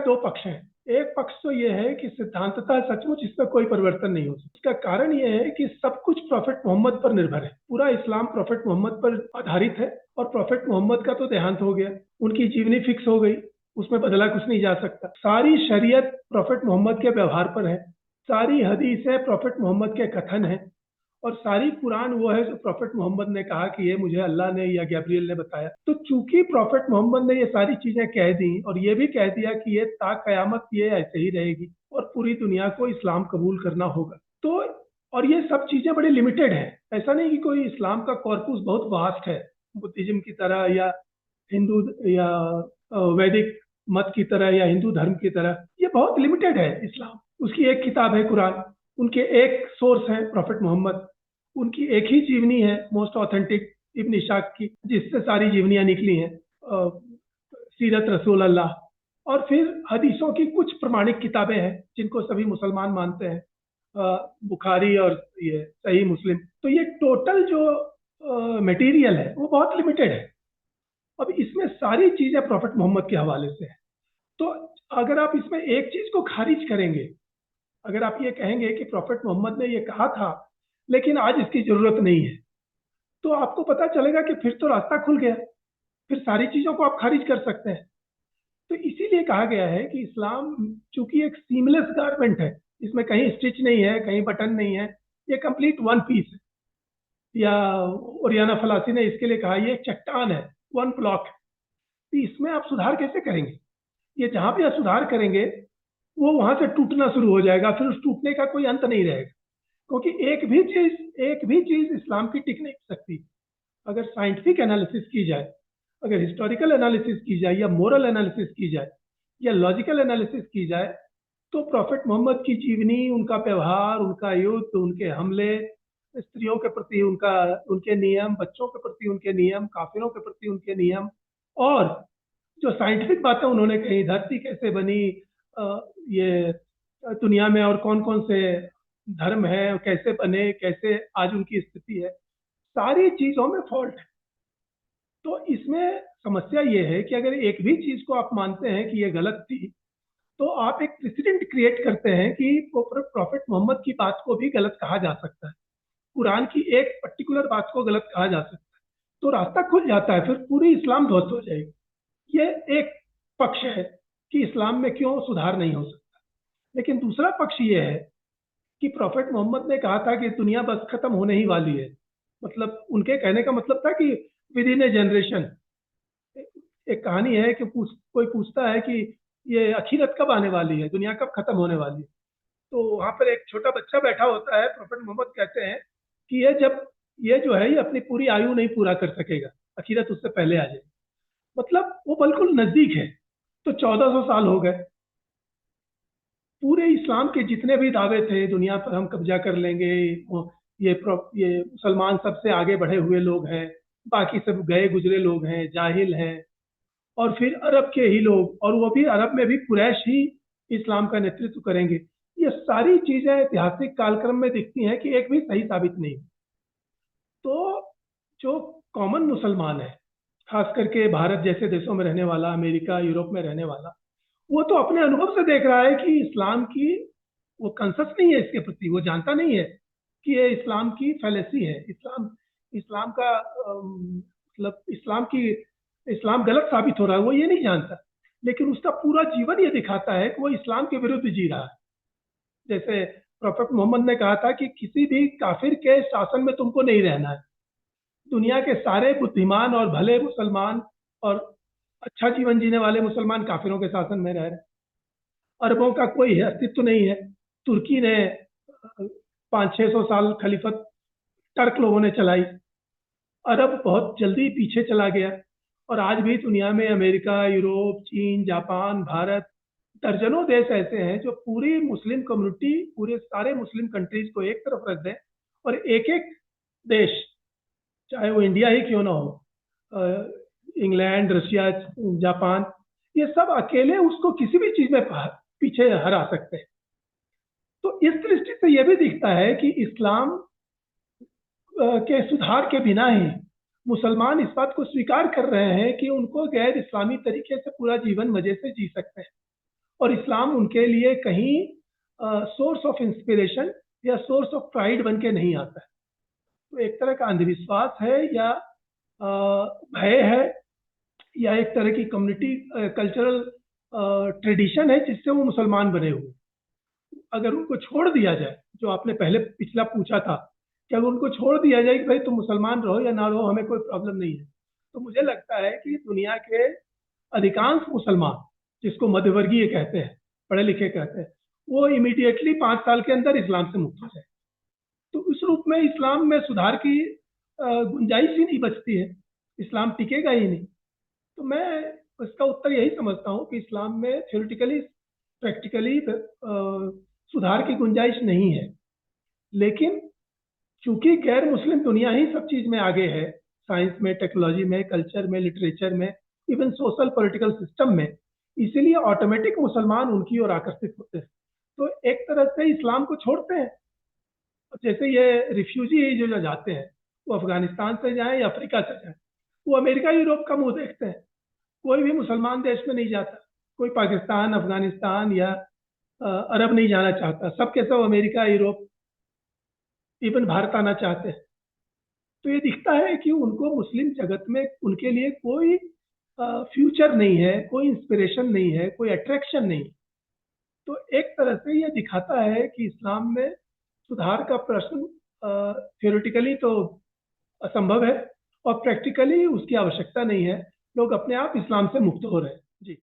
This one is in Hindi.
दो पक्ष हैं। एक पक्ष तो ये है कि सिद्धांततः सचमुच इसमें कोई परिवर्तन नहीं हो सकता। इसका कारण ये है कि सब कुछ प्रॉफेट मोहम्मद पर निर्भर है। पूरा इस्लाम प्रॉफेट मोहम्मद पर आधारित है और प्रॉफेट मोहम्मद का तो देहांत हो गया, उनकी जीवनी फिक्स हो गई, उसमें बदला कुछ नहीं जा सकता। सारी शरीयत प्रॉफेट मोहम्मद के व्यवहार पर है, सारी हदीसें प्रॉफेट मोहम्मद के कथन है, और सारी कुरान वो है जो प्रॉफेट मोहम्मद ने कहा कि ये मुझे अल्लाह ने या गैब्रियल ने बताया। तो चूंकि प्रॉफेट मोहम्मद ने ये सारी चीजें कह दी और ये भी कह दिया कि ये ता कयामत ये ऐसे ही रहेगी और पूरी दुनिया को इस्लाम कबूल करना होगा, तो और ये सब चीजें बड़ी लिमिटेड है। ऐसा नहीं कि कोई इस्लाम का कॉर्पस बहुत वास्ट है, बुद्धिज्म की तरह या हिंदू या वैदिक मत की तरह या हिंदू धर्म की तरह। ये बहुत लिमिटेड है इस्लाम। उसकी एक किताब है कुरान, उनके एक सोर्स है प्रॉफेट मोहम्मद, उनकी एक ही जीवनी है मोस्ट ऑथेंटिक इब्न इशाक की, जिससे सारी जीवनियां निकली हैं, सीरत रसूल अल्लाह। और फिर हदीसों की कुछ प्रमाणिक किताबें हैं जिनको सभी मुसलमान मानते हैं, बुखारी और ये सही मुस्लिम। तो ये टोटल जो मटेरियल है वो बहुत लिमिटेड है। अब इसमें सारी चीजें प्रॉफेट मोहम्मद के हवाले से है। तो अगर आप इसमें एक चीज को खारिज करेंगे, अगर आप ये कहेंगे कि प्रॉफेट मोहम्मद ने ये कहा था लेकिन आज इसकी जरूरत नहीं है, तो आपको पता चलेगा कि फिर तो रास्ता खुल गया, फिर सारी चीजों को आप खारिज कर सकते हैं। तो इसीलिए कहा गया है कि इस्लाम चूंकि एक सीमलेस गारमेंट है, इसमें कहीं स्टिच नहीं है, कहीं बटन नहीं है, ये कंप्लीट वन पीस है। या ओरियाना फलासी ने इसके लिए कहा ये एक चट्टान है, वन ब्लॉक है। तो इसमें आप सुधार कैसे करेंगे? ये जहां भी आप सुधार करेंगे वो वहां से टूटना शुरू हो जाएगा, फिर उस टूटने का कोई अंत नहीं रहेगा। क्योंकि एक भी चीज इस्लाम की टिक नहीं सकती। अगर साइंटिफिक एनालिसिस की जाए, अगर हिस्टोरिकल एनालिसिस की जाए, या मोरल एनालिसिस की जाए, या लॉजिकल एनालिसिस की जाए, तो प्रॉफेट मोहम्मद की जीवनी, उनका व्यवहार, उनका युद्ध, उनके हमले, स्त्रियों के प्रति उनका उनके नियम, बच्चों के प्रति उनके नियम, काफिरों के प्रति उनके नियम, और जो साइंटिफिक बातें उन्होंने कही, धरती कैसे बनी, ये दुनिया में और कौन कौन से धर्म है, कैसे बने, कैसे आज उनकी स्थिति है, सारी चीजों में फॉल्ट है। तो इसमें समस्या ये है कि अगर एक भी चीज को आप मानते हैं कि ये गलत थी, तो आप एक प्रेसिडेंट क्रिएट करते हैं कि प्रॉफेट मोहम्मद की बात को भी गलत कहा जा सकता है, कुरान की एक पर्टिकुलर बात को गलत कहा जा सकता है, तो रास्ता खुल जाता है, फिर पूरी इस्लाम ध्वस्त हो जाएगी। ये एक पक्ष है कि इस्लाम में क्यों सुधार नहीं हो सकता। लेकिन दूसरा पक्ष ये है कि प्रॉफेट मोहम्मद ने कहा था कि दुनिया बस खत्म होने ही वाली है। मतलब उनके कहने का मतलब था कि विद इन ए जनरेशन। एक कहानी है कि कोई पूछता है कि ये आखिरत कब आने वाली है, दुनिया कब खत्म होने वाली है। तो वहां पर एक छोटा बच्चा बैठा होता है, प्रॉफेट मोहम्मद कहते हैं कि ये जो है ये अपनी पूरी आयु नहीं पूरा कर सकेगा, आखिरत उससे पहले आ जाएगी। मतलब वो बिल्कुल नजदीक है। तो 1400 साल हो गए, पूरे इस्लाम के जितने भी दावे थे, दुनिया पर हम कब्जा कर लेंगे, ये मुसलमान सबसे आगे बढ़े हुए लोग हैं, बाकी सब गए गुजरे लोग हैं, जाहिल हैं, और फिर अरब के ही लोग, और वो भी अरब में भी कुरैश ही इस्लाम का नेतृत्व करेंगे, ये सारी चीजें ऐतिहासिक कालक्रम में दिखती हैं कि एक भी सही साबित नहीं। तो जो कॉमन मुसलमान है, खास करके भारत जैसे देशों में रहने वाला, अमेरिका यूरोप में रहने वाला, वो तो अपने अनुभव से देख रहा है कि इस्लाम की वो कंसस नहीं है इसके प्रति, वो जानता नहीं है कि ये इस्लाम की फैलेसी है, इस्लाम इस्लाम का मतलब इस्लाम गलत साबित हो रहा है, वो ये नहीं जानता। लेकिन उसका पूरा जीवन ये दिखाता है कि वो इस्लाम के विरुद्ध जी रहा है। जैसे प्रोफेट मोहम्मद ने कहा था कि किसी भी काफिर के शासन में तुमको नहीं रहना है। दुनिया के सारे बुद्धिमान और भले मुसलमान और अच्छा जीवन जीने वाले मुसलमान काफिरों के शासन में रह रहे हैं। अरबों का कोई अस्तित्व नहीं है। तुर्की ने 500-600 साल खलीफत टर्क लोगों ने चलाई। अरब बहुत जल्दी पीछे चला गया, और आज भी दुनिया में अमेरिका, यूरोप, चीन, जापान, भारत, दर्जनों देश ऐसे हैं जो पूरी मुस्लिम कम्युनिटी, पूरे सारे मुस्लिम कंट्रीज को एक तरफ रख दें, और एक एक देश, चाहे वो इंडिया ही क्यों ना हो, इंग्लैंड, रशिया, जापान, ये सब अकेले उसको किसी भी चीज में पीछे हरा सकते हैं। तो इस दृष्टि से यह भी दिखता है कि इस्लाम के सुधार के बिना ही मुसलमान इस बात को स्वीकार कर रहे हैं कि उनको गैर इस्लामी तरीके से पूरा जीवन मजे से जी सकते हैं। और इस्लाम उनके लिए कहीं सोर्स ऑफ इंस्पिरेशन या सोर्स ऑफ प्राइड बन के नहीं आता है। तो एक तरह का अंधविश्वास है या भय है या एक तरह की कम्युनिटी कल्चरल ट्रेडिशन है जिससे वो मुसलमान बने हुए। अगर उनको छोड़ दिया जाए, जो आपने पहले पिछला पूछा था कि अगर उनको छोड़ दिया जाए कि भाई तुम मुसलमान रहो या ना रहो, हमें कोई प्रॉब्लम नहीं है, तो मुझे लगता है कि दुनिया के अधिकांश मुसलमान, जिसको मध्यवर्गीय कहते हैं, पढ़े लिखे कहते हैं, वो इमीडिएटली 5 साल के अंदर इस्लाम से मुक्त हो जाए। तो उस रूप में इस्लाम में सुधार की गुंजाइश ही नहीं बचती है, इस्लाम टिकेगा ही नहीं। तो मैं इसका उत्तर यही समझता हूँ कि इस्लाम में थ्योरेटिकली प्रैक्टिकली सुधार की गुंजाइश नहीं है। लेकिन चूंकि गैर मुस्लिम दुनिया ही सब चीज में आगे है, साइंस में, टेक्नोलॉजी में, कल्चर में, लिटरेचर में, इवन सोशल पॉलिटिकल सिस्टम में, इसीलिए ऑटोमेटिक मुसलमान उनकी ओर आकर्षित होते हैं। तो एक तरह से इस्लाम को छोड़ते हैं। जैसे ये रिफ्यूजी जो जाते हैं, वो अफगानिस्तान से जाएं या अफ्रीका से जाएं, वो अमेरिका यूरोप का मुंह देखते हैं। कोई भी मुसलमान देश में नहीं जाता, कोई पाकिस्तान, अफगानिस्तान या अरब नहीं जाना चाहता, सब के सब अमेरिका, यूरोप, इवन भारत आना चाहते हैं। तो ये दिखता है कि उनको मुस्लिम जगत में उनके लिए कोई फ्यूचर नहीं है, कोई इंस्पिरेशन नहीं है, कोई अट्रैक्शन नहीं। तो एक तरह से ये दिखाता है कि इस्लाम में सुधार का प्रश्न थियोरेटिकली तो असंभव है और प्रैक्टिकली उसकी आवश्यकता नहीं है। लोग अपने आप इस्लाम से मुक्त हो रहे हैं। जी।